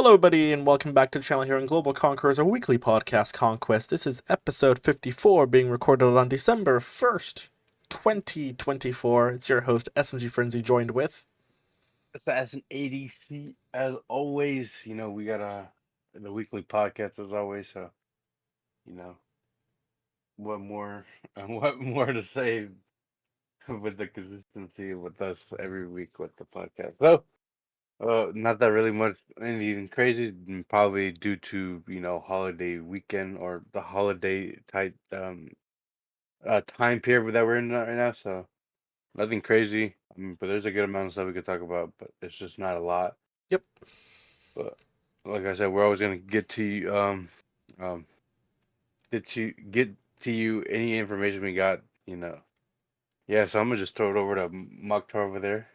Hello, buddy, and welcome back to the channel here on Global Conquerors, our weekly podcast, Conquest. This is episode 54, being recorded on December 1st, 2024. It's your host, SMGFrenzy, joined with... AssassinADC, as always. We got the weekly podcast as always. So you know what more, what more to say with the consistency with us every week with the podcast. So, not that really much anything crazy, probably due to holiday weekend or the holiday type time period that we're in right now. So nothing crazy. But there's a good amount of stuff we could talk about, but it's just not a lot. Yep. But like I said, we're always gonna get to you, um, get to you any information we got. Yeah. So I'm gonna just throw it over to Mokhtar over there.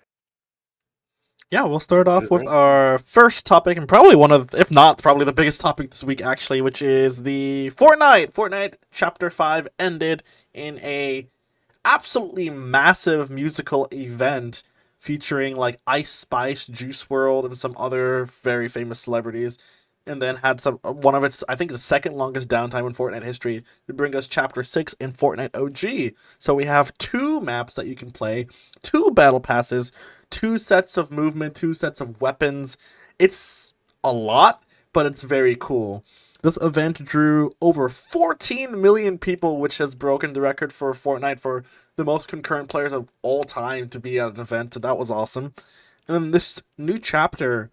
Yeah, we'll start off with Mhm. our first topic, and probably one of, if not, probably the biggest topic this week, actually, which is the Fortnite. Fortnite Chapter 5 ended in a absolutely massive musical event featuring like Ice Spice, Juice World, and some other very famous celebrities. And then had some one of its, I think, the second longest downtime in Fortnite history to bring us Chapter 6 in Fortnite OG. So we have two maps that you can play, two battle passes, two sets of movement, two sets of weapons. It's a lot, but it's very cool. This event drew over 14 million people, which has broken the record for Fortnite for the most concurrent players of all time to be at an event. So that was awesome. And then this new chapter,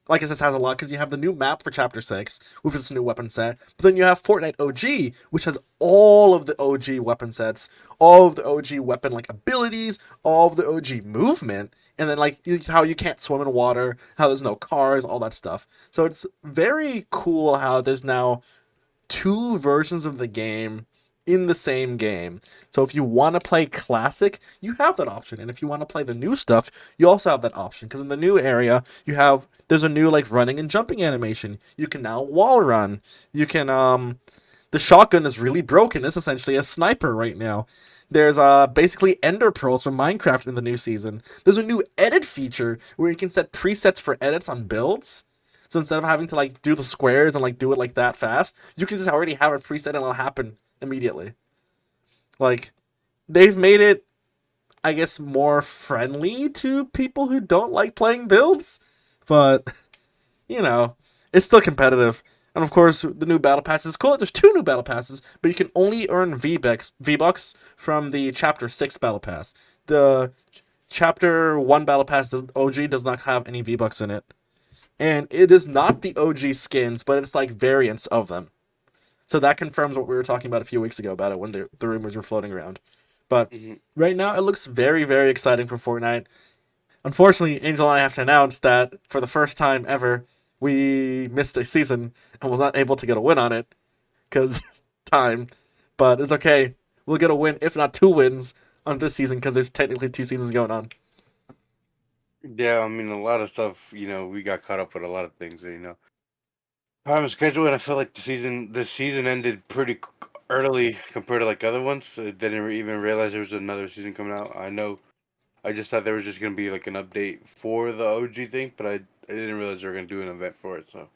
like I said, has a lot because you have the new map for Chapter 6 with its new weapon set. But then you have Fortnite OG, which has all of the OG weapon sets, all of the OG weapon like abilities, all of the OG movement, and then like how you can't swim in water, how there's no cars, all that stuff. So it's very cool how there's now two versions of the game in the same game. So if you want to play classic, you have that option. And if you want to play the new stuff, you also have that option. Because in the new area, there's a new like running and jumping animation. You can now wall run. You can the shotgun is really broken. It's essentially a sniper right now. There's basically ender pearls from Minecraft in the new season. There's a new edit feature where you can set presets for edits on builds. So instead of having to like do the squares and like do it like that fast, you can just already have a preset and it'll happen immediately. Like they've made it, I guess, more friendly to people who don't like playing builds, but you know, it's still competitive. And of course, the new battle pass is cool. There's two new battle passes, but you can only earn V-Bucks from the Chapter 6 battle pass. The Chapter 1 battle pass OG does not have any V-Bucks in it. And it is not the OG skins, but it's like variants of them. So that confirms what we were talking about a few weeks ago about it when the rumors were floating around. But Mhm. right now, it looks very, very exciting for Fortnite. Unfortunately, Angel and I have to announce that for the first time ever, we missed a season and was not able to get a win on it because time. But it's okay. We'll get a win, if not two wins, on this season because there's technically two seasons going on. Yeah, I mean a lot of stuff. We got caught up with a lot of things. Time and schedule, and I feel like this season ended pretty early compared to like other ones. I didn't even realize there was another season coming out. I just thought there was just gonna be like an update for the OG thing, but I didn't realize they were gonna do an event for it. So,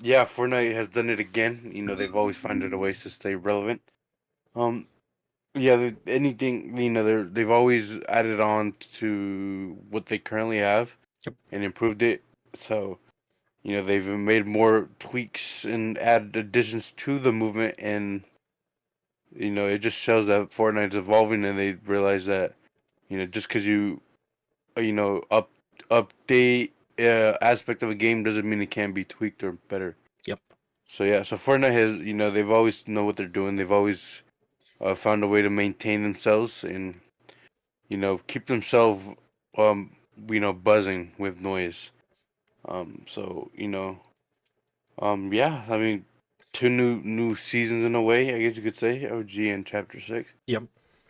yeah, Fortnite has done it again. They've always found a ways to stay relevant. Um, yeah, anything they've always added on to what they currently have Yep. and improved it. So, they've made more tweaks and added additions to the movement, and it just shows that Fortnite's evolving, and they realize that just because you update aspect of a game doesn't mean it can't be tweaked or better. Yep. So yeah, so Fortnite has they've always know what they're doing. They've always found a way to maintain themselves and keep themselves um buzzing with noise. So yeah, I mean two new seasons in a way, I guess you could say, OG and Chapter 6. Yep.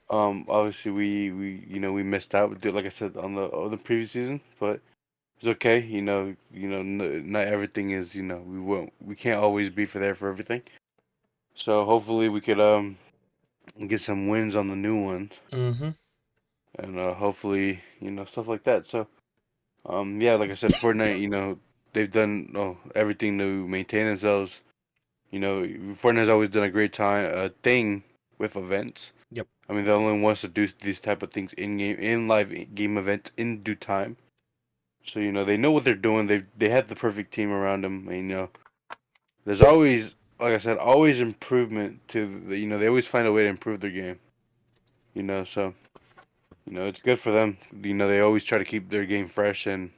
Obviously we we missed out, like I said, on the previous season, but it's okay. Not everything is, we can't always be for there for everything. So hopefully we could get some wins on the new ones, Mm-hmm. and hopefully stuff like that. So yeah, like I said, Fortnite, they've done everything to maintain themselves. You know, Fortnite has always done a great thing with events. Yep. I mean, they're the only ones to do these type of things in live game events in due time. So they know what they're doing. They have the perfect team around them. And there's always, like I said, always improvement to they always find a way to improve their game. So it's good for them. They always try to keep their game fresh, and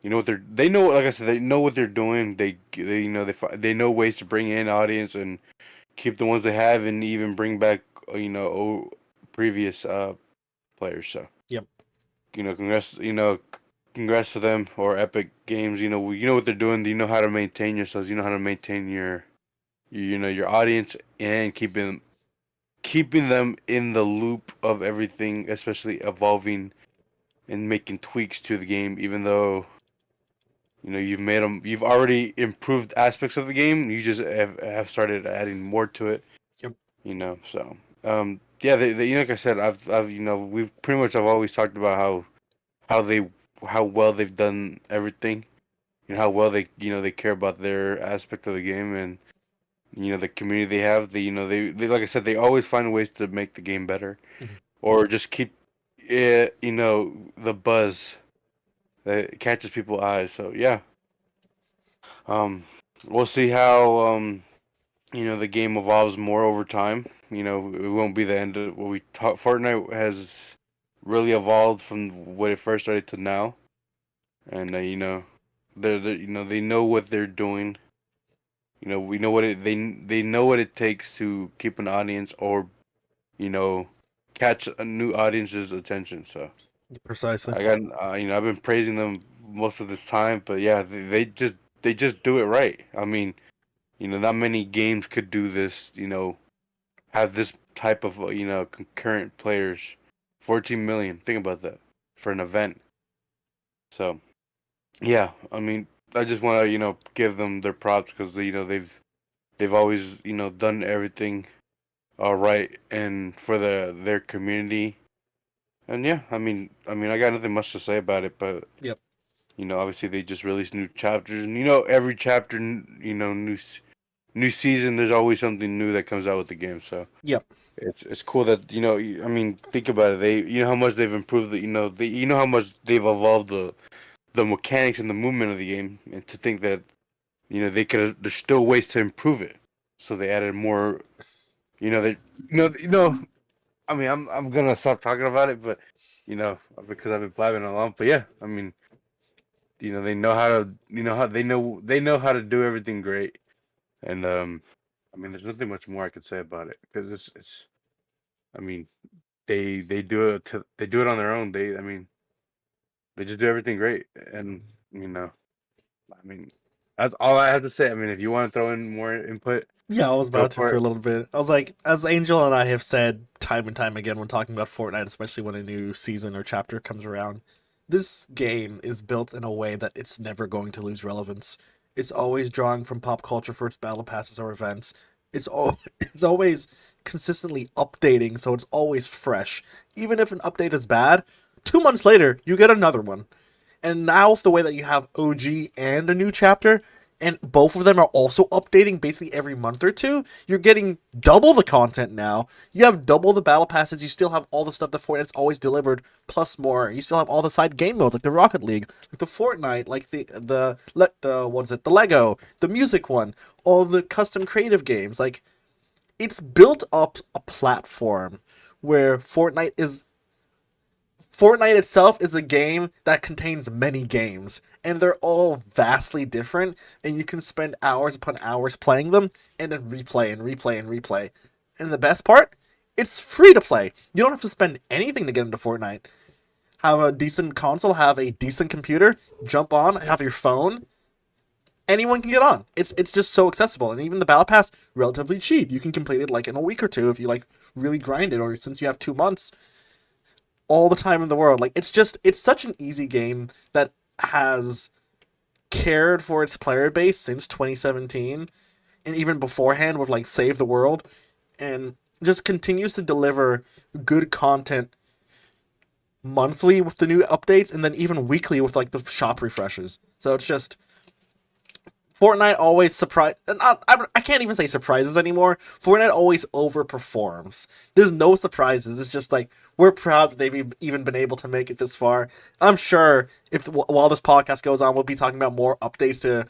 they know, like I said, they know what they're doing. They they know ways to bring in audience and keep the ones they have, and even bring back previous players. So Yep. congrats, congrats to them, or Epic Games. You know what they're doing. You know how to maintain yourselves. You know how to maintain your audience, and keeping them in the loop of everything, especially evolving and making tweaks to the game. Even though you've already improved aspects of the game. You just have started adding more to it. Yep. So yeah, like I said, I've we've pretty much I've always talked about how they how well they've done everything. How well they care about their aspect of the game, and the community they have. They like I said, they always find ways to make the game better, Mhm. or just keep it, the buzz that catches people's eyes. So yeah, um, we'll see how the game evolves more over time. It won't be the end of what we talk. Fortnite has really evolved from what it first started to now, and they know what they're doing. We know they know what it takes to keep an audience, or you know catch a new audience's attention. So Precisely. I got I've been praising them most of this time, but yeah, they just do it right. I mean, not many games could do this. Have this type of concurrent players. 14 million. Think about that for an event. So yeah, I mean, I just want to give them their props, because they've always done everything all right and for their community. And yeah, I mean, I got nothing much to say about it, but Yep. obviously they just released new chapters, and every chapter, new season, there's always something new that comes out with the game. So Yep. it's cool that I mean, think about it. They how much they've improved the how much they've evolved the mechanics and the movement of the game, and to think that they could there's still ways to improve it. So they added more. They I mean, I'm gonna stop talking about it, but because I've been blabbing along. But yeah, I mean, they know how to how they know how to do everything great. And I mean, there's nothing much more I could say about it, because it's I mean, they do it they do it on their own. I mean, they just do everything great. And I mean, that's all I have to say. I mean, if you want to throw in more input, Yeah, I was go about to for for a it. little bit. I was like, as Angel and I have said time and time again when talking about Fortnite, especially when a new season or chapter comes around, this game is built in a way that it's never going to lose relevance. It's always drawing from pop culture for its battle passes or events. It's always consistently updating, so it's always fresh. Even if an update is bad, 2 months later you get another one. And now with the way that you have OG and a new chapter, and both of them are also updating basically every month or two, you're getting double the content now. You have double the battle passes. You still have all the stuff that Fortnite's always delivered, plus more. You still have all the side game modes like the Rocket League, like the Fortnite, like the what is it, the Lego, the music one, all the custom creative games. Like, it's built up a platform where Fortnite itself is a game that contains many games, and they're all vastly different, and you can spend hours upon hours playing them, and then replay and replay and replay. And the best part, it's free to play. You don't have to spend anything to get into Fortnite. Have a decent console, have a decent computer, jump on, have your phone. Anyone can get on. It's just so accessible, and even the battle pass relatively cheap. You can complete it like in a week or two if you like really grind it, or since you have 2 months, all the time in the world. Like, it's such an easy game that has cared for its player base since 2017, and even beforehand with like Save the World, and just continues to deliver good content monthly with the new updates, and then even weekly with like the shop refreshes. So it's just Fortnite always surprise. I can't even say surprises anymore. Fortnite always overperforms. There's no surprises. It's just like we're proud that they've even been able to make it this far. I'm sure if while this podcast goes on, we'll be talking about more updates to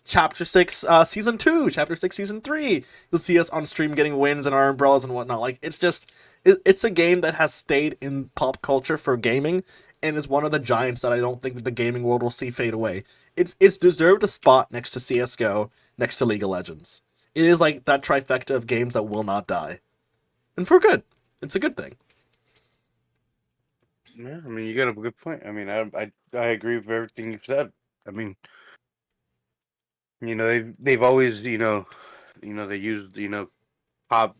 Chapter 6, Season 2, Chapter 6, Season 3. You'll see us on stream getting wins and our umbrellas and whatnot. Like, it's just, it's a game that has stayed in pop culture for gaming and is one of the giants that I don't think that the gaming world will see fade away. It's deserved a spot next to CSGO, next to League of Legends. It is like that trifecta of games that will not die. And for good. It's a good thing. Yeah, I mean, you got a good point. I mean, I agree with everything you said. I mean, they've always they used pop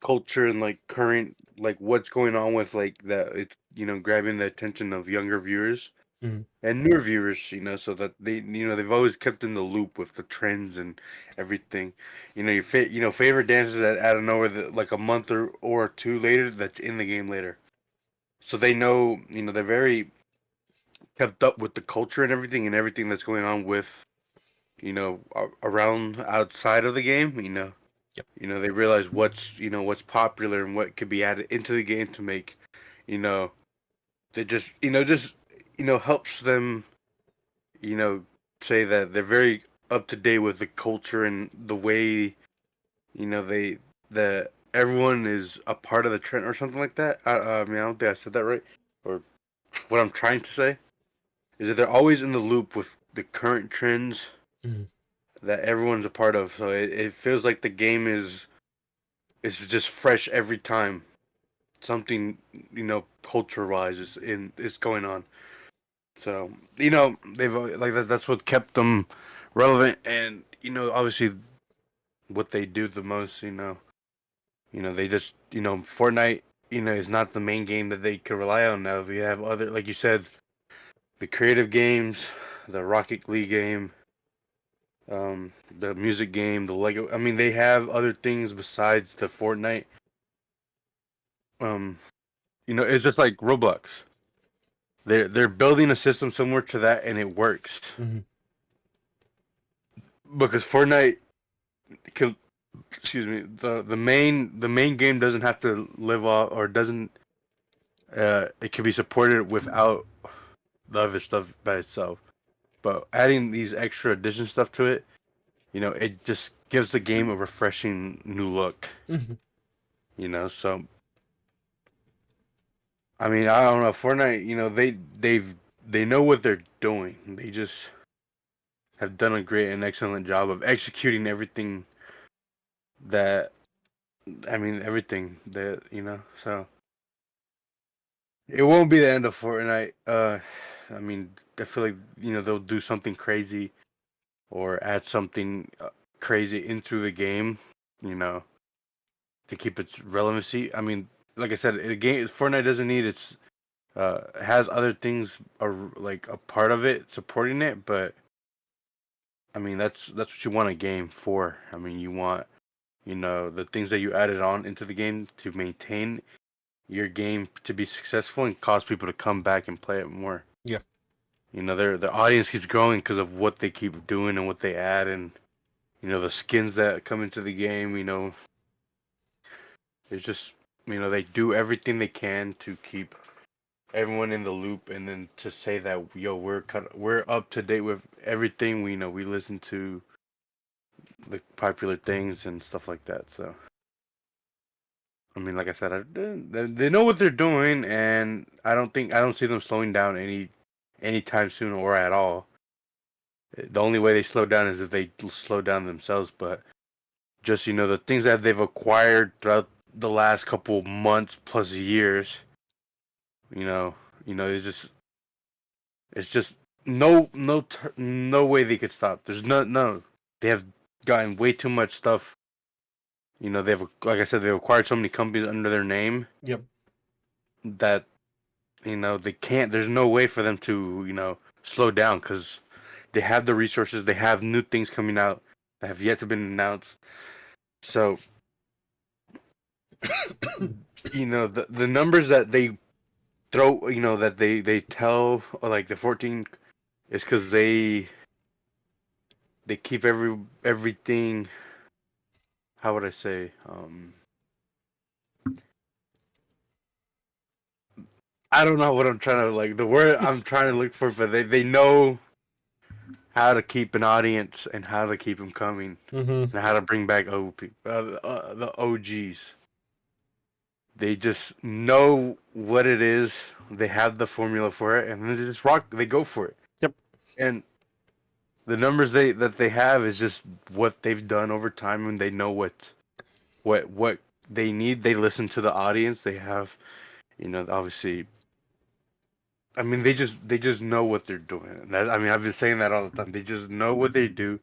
culture and like current like what's going on with like that it's grabbing the attention of younger viewers Mm-hmm. and newer viewers, so that they've always kept in the loop with the trends and everything. Your favorite dances that out of nowhere that like a month or two later that's in the game later. So they know, they're very kept up with the culture and everything that's going on with, around outside of the game, Yep. they realize what's popular and what could be added into the game to make, you know, they just helps them, you know, say that they're very up to date with the culture and the way, they that everyone is a part of the trend or something like that. I mean, I don't think I said that right. Or what I'm trying to say is that they're always in the loop with the current trends Mm-hmm. that everyone's a part of. So it feels like the game is just fresh every time. Something culture wise is going on. So they've like that's what kept them relevant, and obviously what they do the most. They just Fortnite is not the main game that they could rely on now. We have other, like you said, the creative games, the Rocket League game, the music game, the Lego. I mean, they have other things besides the Fortnite. Um, it's just like Roblox. They're building a system similar to that, and it works Mm-hmm. because Fortnite can, excuse me, the main game doesn't have to live off or doesn't it can be supported without the other stuff by itself. But adding these extra addition stuff to it, it just gives the game a refreshing new look. Mm-hmm. So I mean, I don't know. Fortnite, they know what they're doing. They just have done a great and excellent job of executing everything that I mean everything that so it won't be the end of Fortnite. I mean, I feel like they'll do something crazy or add something crazy into the game, you know, to keep its relevancy. I mean, like I said, the game Fortnite doesn't need its has other things are like a part of it supporting it, but I mean that's what you want a game for. I mean, you want the things that you added on into the game to maintain your game to be successful and cause people to come back and play it more. Yeah. Their audience keeps growing because of what they keep doing and what they add, and the skins that come into the game. It's just they do everything they can to keep everyone in the loop, and then to say that we're up to date with everything. We listen to the popular things and stuff like that. So I mean, like I said, they know what they're doing, and I don't see them slowing down anytime soon or at all. The only way they slow down is if they slow down themselves. But just the things that they've acquired throughout the last couple months plus years, you know, it's just no way they could stop. There's no. They have gotten way too much stuff. They've like I said, they've acquired so many companies under their name Yep. that they can't. There's no way for them to slow down because they have the resources. They have new things coming out that have yet to been announced. So the numbers that they throw, that they tell, like the 14, is because they keep everything. How would I say? I don't know what I'm trying to like. The word I'm trying to look for, but they know how to keep an audience and how to keep them coming Mm-hmm. and how to bring back the OGs. They just know what it is. They have the formula for it, and they just rock. They go for it. Yep. And the numbers they have is just what they've done over time, and they know what they need. They listen to the audience. They have, obviously. I mean, they just know what they're doing. And I mean, I've been saying that all the time. They just know what they do.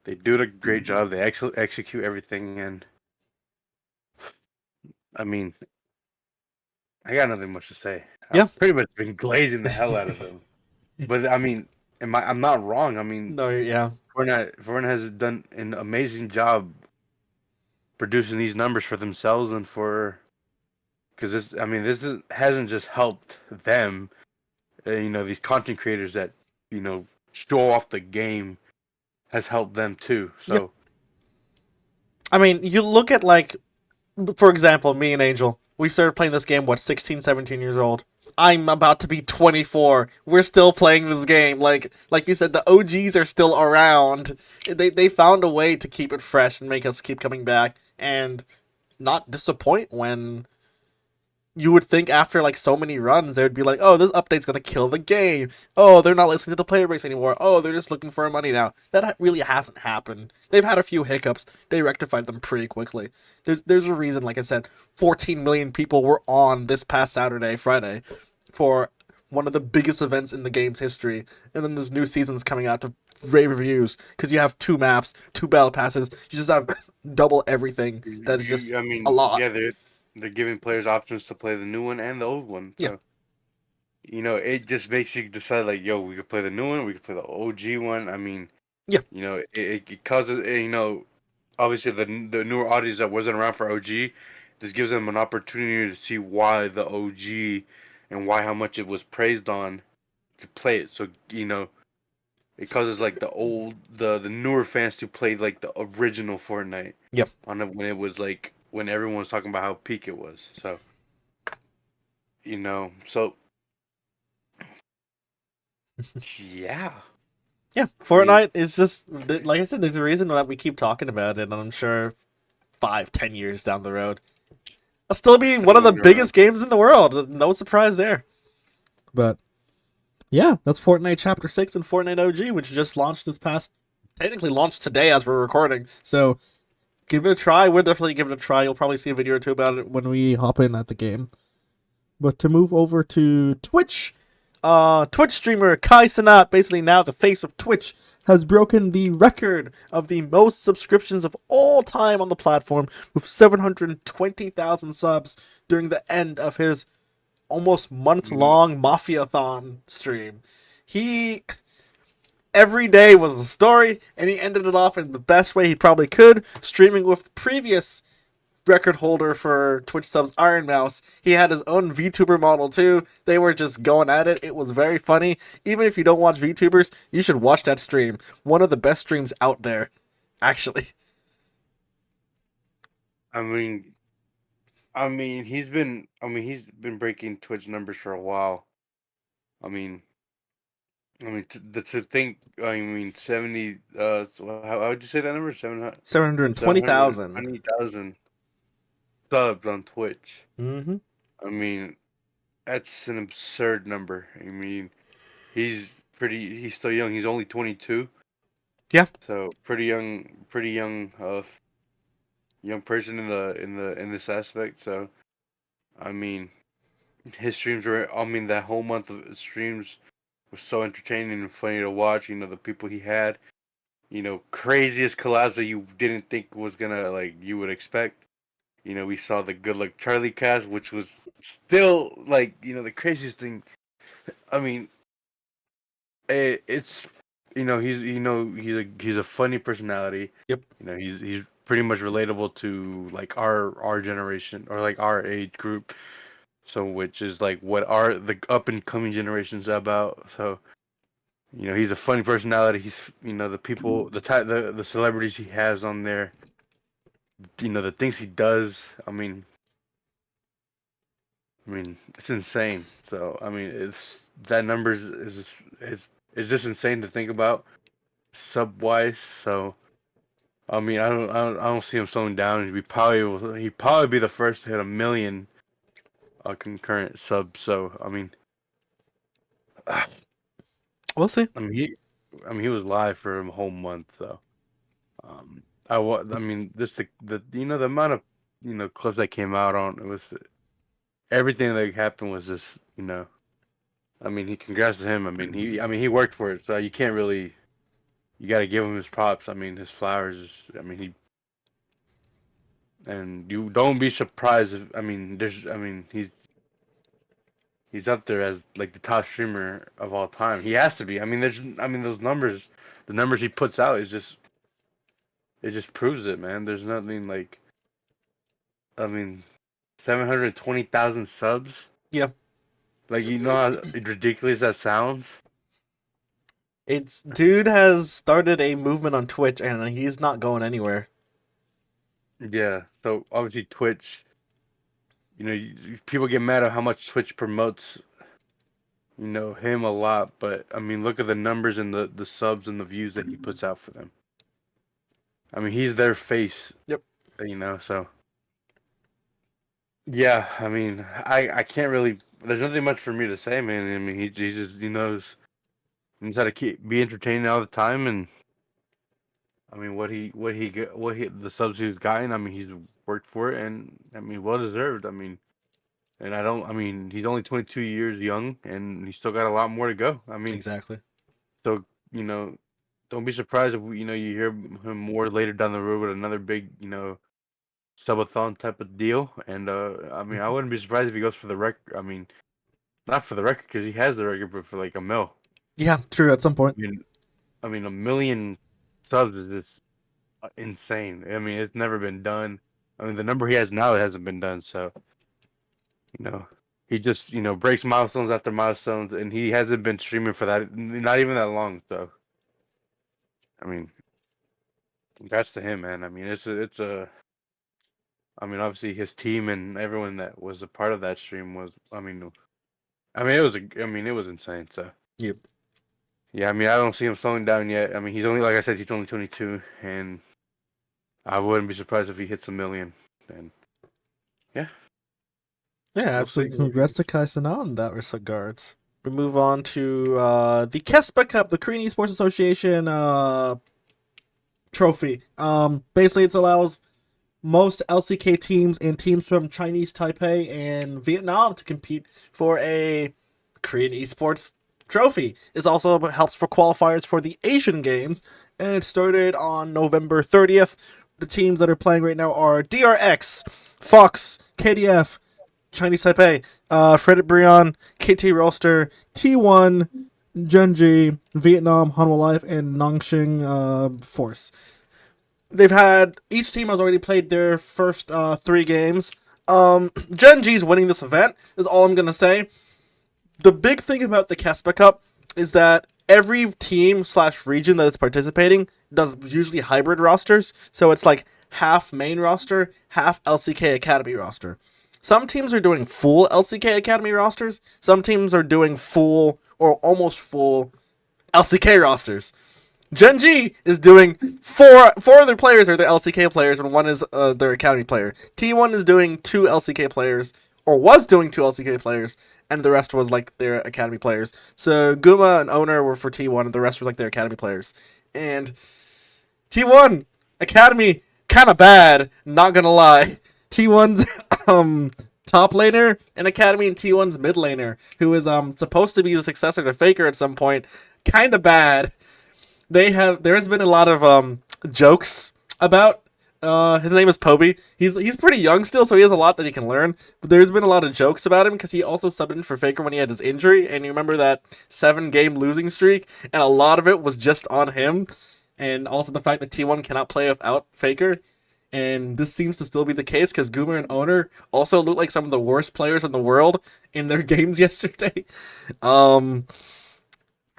They do a great job. They execute everything, and I mean, I got nothing much to say. Yeah. I've pretty much been glazing the hell out of them. But I mean, I'm not wrong. I mean, No. Yeah. Fortnite has done an amazing job producing these numbers for themselves and for because hasn't just helped them. These content creators that show off the game has helped them too. Yep. So I mean, you look at like, for example, me and Angel. We started playing this game, what, 16, 17 years old. I'm about to be 24. We're still playing this game. Like you said, the OGs are still around. They found a way to keep it fresh and make us keep coming back and not disappoint when you would think after like so many runs they would be like, oh, this update's gonna kill the game. Oh, they're not listening to the player base anymore. Oh, they're just looking for money now. That really hasn't happened. They've had a few hiccups. They rectified them pretty quickly. There's a reason, like I said, 14 million people were on this past Saturday, Friday, for one of the biggest events in the game's history. And then there's new seasons coming out to rave reviews because you have two maps, two battle passes. You just have double everything. That is just I a mean, lot. yeah, they're giving players options to play the new one and the old one. Yeah. So it just makes you decide like, yo, we could play the new one, we could play the OG one. I mean, Yeah. it causes obviously the newer audience that wasn't around for OG, this gives them an opportunity to see why the OG and why how much it was praised on to play it. So it causes like the newer fans to play like the original Fortnite Yep. when it was like when everyone was talking about how peak it was. So so yeah. Yeah, I mean, Fortnite is just like I said. There's a reason that we keep talking about it, and I'm sure 5, 10 years down the road, it'll still be one of the going around. biggest games in the world. No surprise there. But yeah, that's Fortnite Chapter 6 and Fortnite OG, which just launched this past, technically launched today as we're recording. So give it a try. We'll definitely give it a try. You'll probably see a video or two about it when we hop in at the game. But to move over to Twitch, Twitch streamer Kai Cenat, basically now the face of Twitch, has broken the record of the most subscriptions of all time on the platform with 720,000 subs during the end of his almost Mm, month-long Mafiathon stream. He every day was a story, and he ended it off in the best way he probably could, streaming with previous record holder for Twitch subs, Iron Mouse. He had his own VTuber model too. They were just going at it. It was very funny. Even if you don't watch VTubers, you should watch that stream. One of the best streams out there, actually. I mean, he's been breaking Twitch numbers for a while. I mean, to think. I mean, 70. How would you say that number? 700, 720,000. 720,000 subs on Twitch. Mm-hmm. I mean, that's an absurd number. I mean, he's still young. He's only 22, Yeah. so pretty young, young person in this aspect. So I mean, his streams were. I mean, that whole month of streams was so entertaining and funny to watch. The people he had. Craziest collabs that you didn't think was gonna like you would expect. We saw the Good Luck Charlie cast, which was still like the craziest thing. I mean, it's he's a funny personality. Yep. He's pretty much relatable to like our generation or like our age group. So which is like what are the up and coming generations about. So He's a funny personality. He's the people, the celebrities he has on there. The things he does. It's insane. So it's that numbers is just insane to think about sub wise. So I don't see him slowing down. He'd probably be the first to hit 1 million concurrent subs. So We'll see. he was live for a whole month. So just the amount of clips that came out on it was everything that happened was just he congrats to him. He worked for it, so you can't really. You got to give him his props. His flowers. He and you don't be surprised if he's up there as like the top streamer of all time. He has to be. Those numbers, the numbers he puts out it just proves it, man. There's nothing like. I mean, 720,000 subs. Yeah. Like how ridiculous that sounds. It's dude has started a movement on Twitch and he's not going anywhere. Yeah. So obviously Twitch. People get mad at how much Twitch promotes. Him a lot, but look at the numbers and the subs and the views that he puts out for them. He's their face. Yep. So. Yeah, I can't really. There's nothing much for me to say, man. He knows how to be entertaining all the time, and the subs he's gotten. He's worked for it, and well deserved. And I don't. He's only 22 years young, and he's still got a lot more to go. Exactly. So don't be surprised if you hear him more later down the road with another big subathon type of deal. And I wouldn't be surprised if he goes for the record. Not for the record because he has the record, but for like a mil. Yeah, true. At some point. 1 million subs is just insane. It's never been done. The number he has now, it hasn't been done. So, he just breaks milestones after milestones, and he hasn't been streaming for that, not even that long. So, congrats to him, man. Obviously his team and everyone that was a part of that stream was. It was insane. So. Yep. Yeah, I don't see him slowing down yet. He's only, like I said, he's only 22, and I wouldn't be surprised if he hits 1 million. And yeah, Yeah, we'll absolutely. see. Congrats to Kaisana in that regards. We move on to the KeSPA Cup, the Korean Esports Association trophy. Basically, it allows most LCK teams and teams from Chinese Taipei and Vietnam to compete for a Korean Esports trophy. It also helps for qualifiers for the Asian Games, and it started on November 30th. The teams that are playing right now are DRX, Fox, KDF, Chinese Taipei, Frederick Brion, KT Roaster, T1, Genji, Vietnam, Hanwha Life, and Nongshing Force. Each team has already played their first 3 games. Genji's winning this event, is all I'm going to say. The big thing about the KeSPA Cup is that every team / region that is participating does usually hybrid rosters. So it's like half main roster, half LCK Academy roster. Some teams are doing full LCK Academy rosters. Some teams are doing full or almost full LCK rosters. Genji is doing four of their players are their LCK players, and one is their Academy player. T1 is doing 2 LCK players, or was doing 2 LCK players, and the rest was like their Academy players. So Guma and Owner were for T1, and the rest was like their Academy players. And T1 Academy kind of bad, not gonna lie. T1's top laner in Academy and T1's mid laner, who is supposed to be the successor to Faker at some point, kind of bad. There has been a lot of jokes about his name is Poby. He's pretty young still, so he has a lot that he can learn. But there's been a lot of jokes about him because he also subbed in for Faker when he had his injury, and you remember that 7-game losing streak, and a lot of it was just on him, and also the fact that T1 cannot play without Faker. And this seems to still be the case because Goomer and Owner also look like some of the worst players in the world in their games yesterday.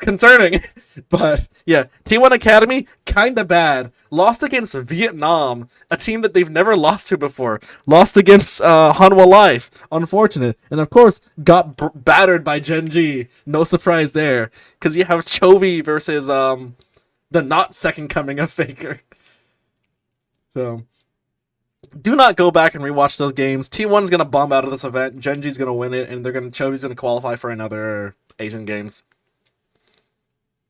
concerning. But yeah, T1 Academy, kind of bad. Lost against Vietnam, a team that they've never lost to before. Lost against Hanwha Life, unfortunate. And of course, got battered by Gen G. No surprise there. Because you have Chovy versus the not second coming of Faker. So do not go back and rewatch those games. T1's gonna bomb out of this event. Gen G's gonna win it, and Chovy's gonna qualify for another Asian Games.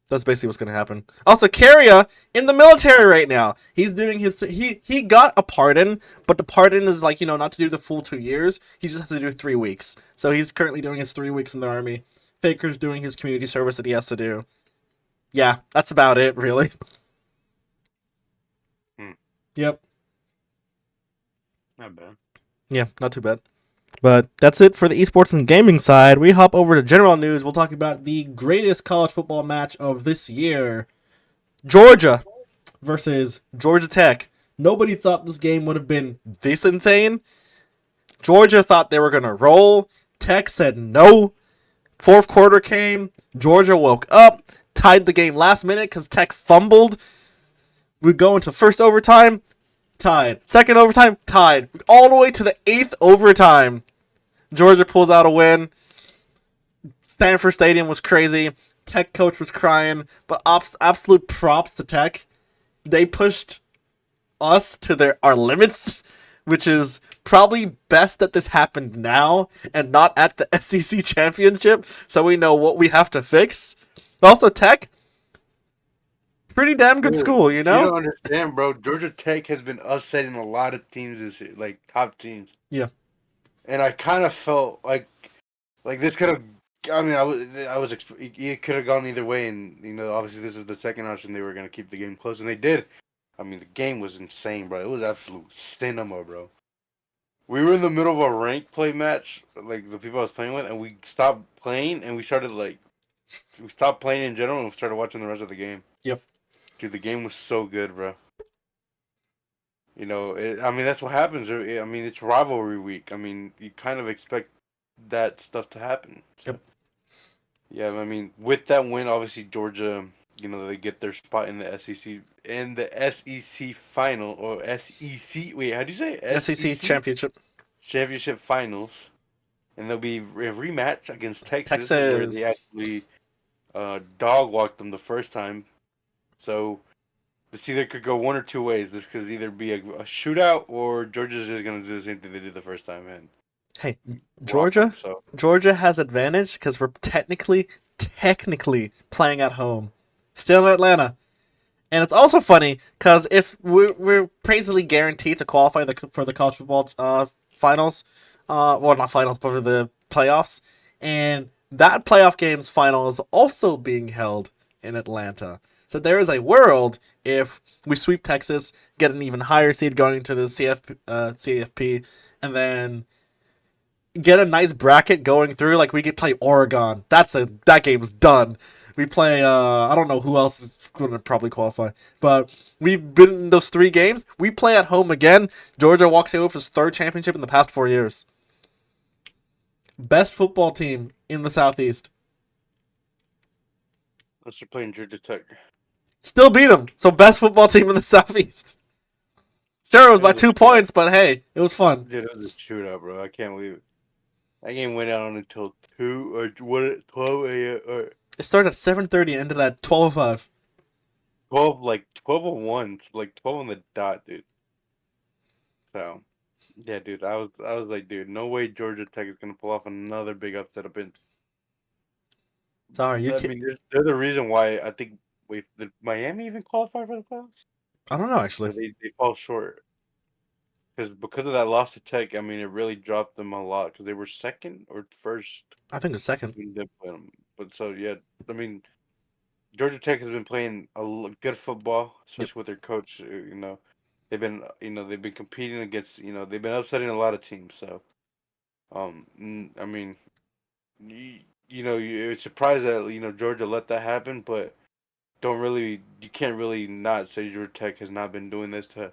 That's basically what's gonna happen. Also, Carrier in the military right now. He's doing his he got a pardon, but the pardon is like, not to do the full 2 years. He just has to do 3 weeks. So he's currently doing his 3 weeks in the army. Faker's doing his community service that he has to do. Yeah, that's about it, really. Hmm. Yep. Not bad. Yeah, not too bad. But that's it for the esports and gaming side. We hop over to general news. We'll talk about the greatest college football match of this year. Georgia versus Georgia Tech. Nobody thought this game would have been this insane. Georgia thought they were going to roll. Tech said no. Fourth quarter came. Georgia woke up. Tied the game last minute because Tech fumbled. We go into first overtime. Tied. Second overtime. Tied. All the way to the 8th overtime. Georgia pulls out a win. Stanford Stadium was crazy. Tech coach was crying. But absolute props to Tech. They pushed us to our limits, which is probably best that this happened now and not at the SEC championship, so we know what we have to fix. Also, Tech, pretty damn good school, You don't understand, bro. Georgia Tech has been upsetting a lot of teams this year, like top teams. Yeah. And I kind of felt like this could have. I mean, it could have gone either way, and obviously this is the second option. They were gonna keep the game close, and they did. I mean, the game was insane, bro. It was absolute cinema, bro. We were in the middle of a rank play match, like the people I was playing with, and we stopped playing, and we stopped playing in general, and we started watching the rest of the game. Yep. Dude, the game was so good, bro. I mean, that's what happens. I mean, it's rivalry week. I mean, you kind of expect that stuff to happen. So. Yep. Yeah, I mean, with that win, obviously Georgia, they get their spot in the SEC final or SEC. Wait, how do you say it? SEC championship. Championship finals, and there'll be a rematch against Texas, where they Texas. actually dog walked them the first time. So this either could go one or two ways. This could either be a shootout, or Georgia's just gonna do the same thing they did the first time and Hey, rock them. Georgia. So Georgia has advantage because we're technically playing at home, still in Atlanta. And it's also funny because if we're basically guaranteed to qualify for the college football finals, well, not finals, but for the playoffs, and that playoff game's final is also being held in Atlanta. So there is a world if we sweep Texas, get an even higher seed going into the CFP, and then get a nice bracket going through. Like we could play Oregon. That game's done. We play I don't know who else is going to probably qualify, but we've been in those 3 games. We play at home again. Georgia walks away with his 3rd championship in the past 4 years. Best football team in the Southeast. unless they're playing Georgia Tech. Still beat them. So best football team in the Southeast. Sure, it was by 2 points, but hey, it was fun. Dude, it was a shootout, bro. I can't believe it. That game went on until 2 or what? 12 a.m. or It started at 7:30 and ended at 12:05. 12:01, like 12 on the dot, dude. So, yeah, dude, I was like, dude, no way Georgia Tech is gonna pull off another big upset. Sorry, you I can mean, they're the reason why I think. Wait, did Miami even qualify for the playoffs? I don't know Or actually. they fall short because of that loss to Tech. I mean, it really dropped them a lot because they were second or first I think it was second. when they played them. But so yeah, I mean, Georgia Tech has been playing good football, Yep. especially with their coach. They've been competing against. They've been upsetting a lot of teams. So, I mean, it's surprised that Georgia let that happen, but you can't really not say Georgia Tech has not been doing this to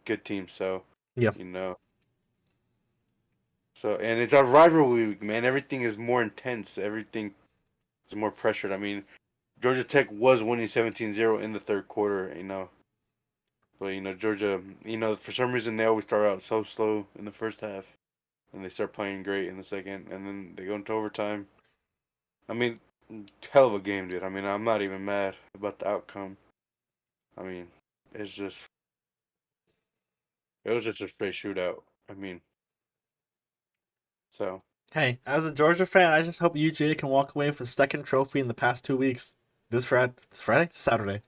good teams. So, Yeah. you know, and it's our rivalry week, man. Everything is more intense. Everything is more pressured. I mean, Georgia Tech was winning 17-0 in the third quarter, But Georgia, for some reason they always start out so slow in the first half, and they start playing great in the second, and then they go into overtime. I mean, hell of a game, dude. I mean, I'm not even mad about the outcome. I mean, it's just it was just a straight shootout. I mean, so Hey, as a Georgia fan, I just hope UGA can walk away with a second trophy in the past 2 weeks. This Friday? Saturday.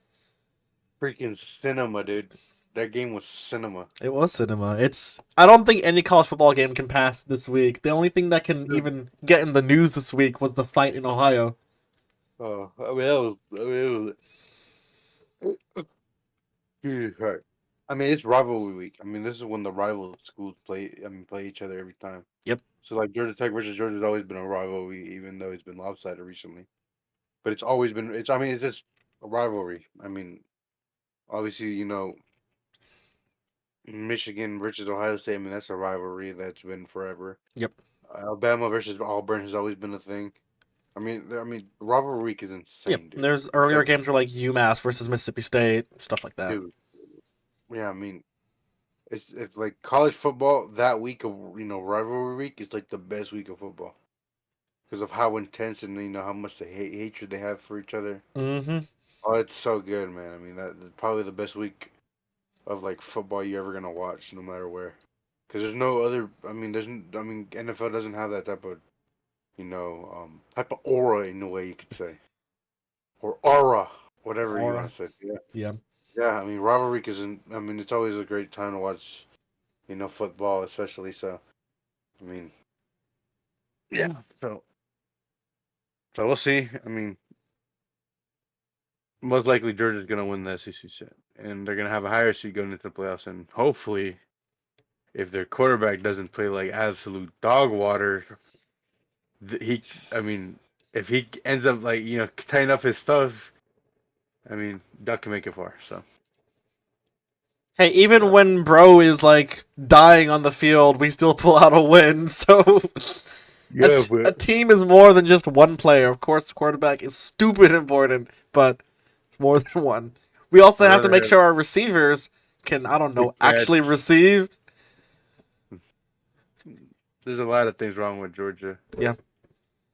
freaking cinema, dude. That game was cinema. It was cinema. I don't think any college football game can pass this week. The only thing that can Dude. even get in the news this week was the fight in Ohio. Oh, I mean, that was, I mean, it was, right. I mean, it's rivalry week. I mean, this is when the rival schools play. I mean, play each other every time. Yep. So like Georgia Tech versus Georgia's always been a rivalry, even though it's been lopsided recently. But it's always been. It's. I mean, it's just a rivalry. I mean, obviously, Michigan versus Ohio State. I mean, that's a rivalry that's been forever. Yep. Alabama versus Auburn has always been a thing. Rivalry week is Yep. insane, dude. There's earlier games were like UMass versus Mississippi State, stuff like that. Dude, yeah. I mean, it's like college football. That week of rivalry week is like the best week of football because of how intense and how much the hatred they have for each other. Mm-hmm. Oh, it's so good, man. I mean, that's probably the best week of like football you're ever gonna watch, no matter where. Because there's no other. I mean, NFL doesn't have that type of aura in a way you could say, or aura, whatever you want Aura. to say. Yeah, Yeah. yeah. I mean, rivalry isn't. I mean, it's always a great time to watch, football, especially. So, I mean, yeah. So we'll see. I mean, most likely Georgia's gonna win the SEC shit, and they're gonna have a higher seed going into the playoffs, and hopefully, if their quarterback doesn't play like absolute dog water, I mean, if he ends up like tying up his stuff, I mean, Duck can make it far. So Hey, even but when bro is like dying on the field, we still pull out a win. So yeah, a but team is more than just one player. Of course, the quarterback is stupid important, but it's more than one. We also I'd have to rather make have sure our receivers can, I don't the know, actually catch. receive. There's a lot of things wrong with Georgia, Yeah.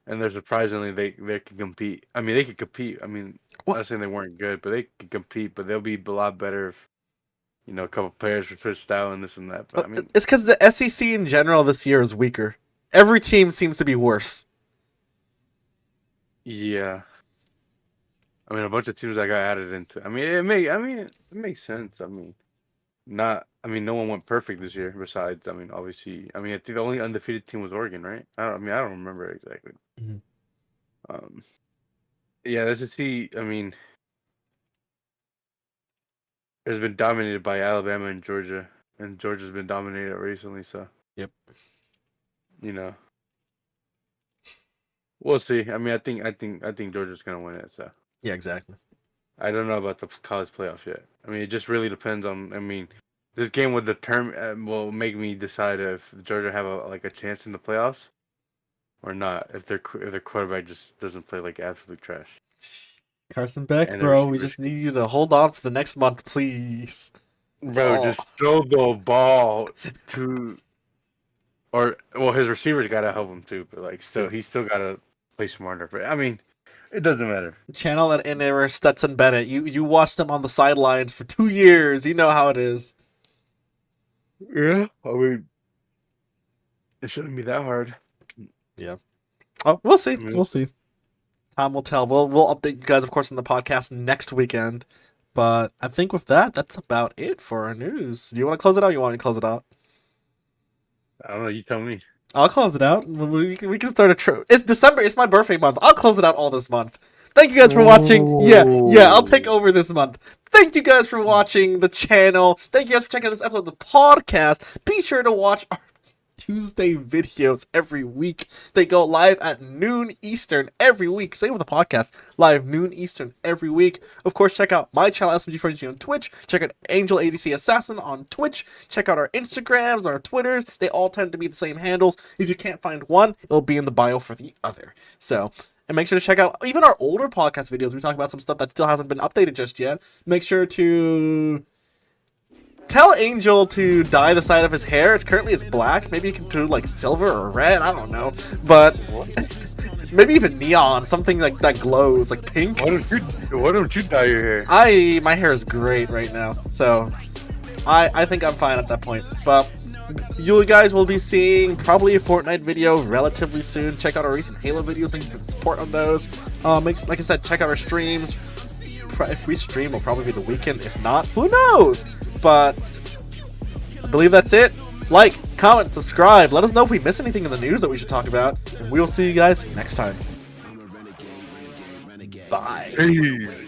and they're surprisingly they can compete. I mean, they could compete. I mean, What? not saying they weren't good, but they could compete. But they'll be a lot better if a couple players were switched out and this and that. But I mean, It's because the SEC in general this year is weaker. Every team seems to be worse. yeah. I mean, a bunch of teams that got added into. I mean, it makes sense. I mean, not. I mean, no one went perfect this year. Besides, I mean, obviously, I mean, I think the only undefeated team was Oregon, right? I don't remember exactly. Mhm. Um, yeah, let's just see. I mean, it's been dominated by Alabama and Georgia's been dominated recently. So Yep. you know, we'll see. I mean, I think Georgia's gonna win it. So Yeah, exactly. I don't know about the college playoffs yet. I mean, it just really depends on. I mean, this game will make me decide if Georgia have a chance in the playoffs or not. If their quarterback just doesn't play like absolute trash Carson Beck, and the bro, we receivers, just need you to hold on for the next month, please. That's bro, all. just throw the ball to or well, his receivers gotta help him too. But like, Yeah. he's still gotta play smarter. But I mean, it doesn't matter. Channel that in there, Stetson Bennett. You watched him on the sidelines for 2 years. You know how it is. Yeah, I mean, it shouldn't be that hard. Yeah. Oh, we'll see. I mean, We'll see. Time will tell. We'll update you guys, of course, in the podcast next weekend. But I think with that, that's about it for our news. Do you want to close it out? Or you want me to close it out? I don't know. You tell me. I'll close it out. We can start It's December. It's my birthday month. I'll close it out all this month. Thank you guys for watching. Yeah, I'll take Ooh. over this month. Thank you guys for watching the channel. Thank you guys for checking out this episode of the podcast. Be sure to watch our Tuesday videos every week. They go live at noon Eastern every week. Same with the podcast. Live noon Eastern every week. Of course, check out my channel, SMGFrenzy on Twitch. Check out Angel ADC Assassin on Twitch. Check out our Instagrams, our Twitters. They all tend to be the same handles. If you can't find one, it'll be in the bio for the other. So, And make sure to check out even our older podcast videos. We talk about some stuff that still hasn't been updated just yet. Make sure to tell Angel to dye the side of his hair. Currently it's black. Maybe you can do like silver or red. I don't know. But maybe even neon. Something like that glows, like pink. Why don't you dye your hair? My hair is great right now. So I think I'm fine at that point. But you guys will be seeing probably a Fortnite video relatively soon. Check out our recent Halo videos and support on those. Like I said, check out our streams. If we stream, it'll probably be the weekend. If not, who knows? But I believe that's it. Like, comment, subscribe. Let us know if we missed anything in the news that we should talk about. And we'll see you guys next time. Bye. Hey.